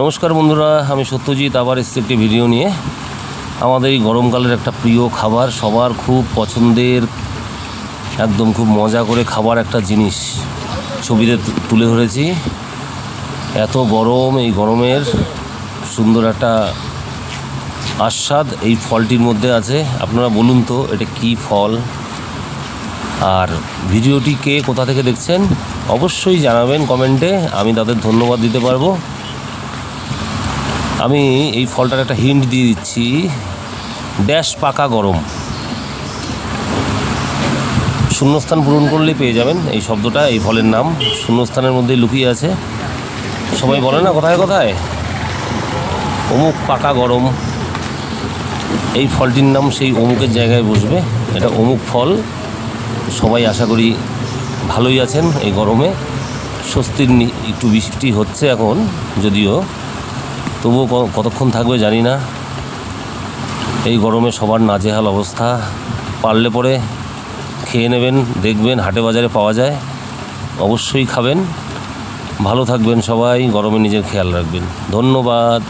নমস্কার বন্ধুরা, আমি সত্যজিৎ আবার এসেছি একটি ভিডিও নিয়ে। আমাদের এই গরমকালের একটা প্রিয় খাবার, সবার খুব পছন্দের, একদম খুব মজা করে খাবার একটা জিনিস ছবিতে তুলে ধরেছি। এত গরম, এই গরমের সুন্দর একটা আস্বাদ এই ফলটির মধ্যে আছে। আপনারা বলুন তো এটা কি ফল, আর ভিডিওটি কে কোথা থেকে দেখছেন অবশ্যই জানাবেন কমেন্টে, আমি তাদের ধন্যবাদ দিতে পারবো। আমি এই ফলটার একটা হিন্ট দিয়ে দিচ্ছি, ড্যাশ পাকা গরম। শূন্যস্থান পূরণ করলেই পেয়ে যাবেন এই শব্দটা, এই ফলের নাম শূন্যস্থানের মধ্যেই লুকিয়ে আছে। সবাই বলে না কথায় কথায় অমুক পাকা গরম, এই ফলটির নাম সেই অমুকের জায়গায় বসবে। এটা অমুক ফল। সবাই আশা করি ভালোই আছেন এই গরমে। স্বস্তির একটু বৃষ্টি হচ্ছে এখন, যদিও তবুও কতক্ষণ থাকবে জানি না। এই গরমে সবার নাজেহাল অবস্থা। পারলে পরে খেয়ে নেবেন, দেখবেন হাটে বাজারে পাওয়া যায়, অবশ্যই খাবেন। ভালো থাকবেন সবাই, গরমে নিজের খেয়াল রাখবেন। ধন্যবাদ।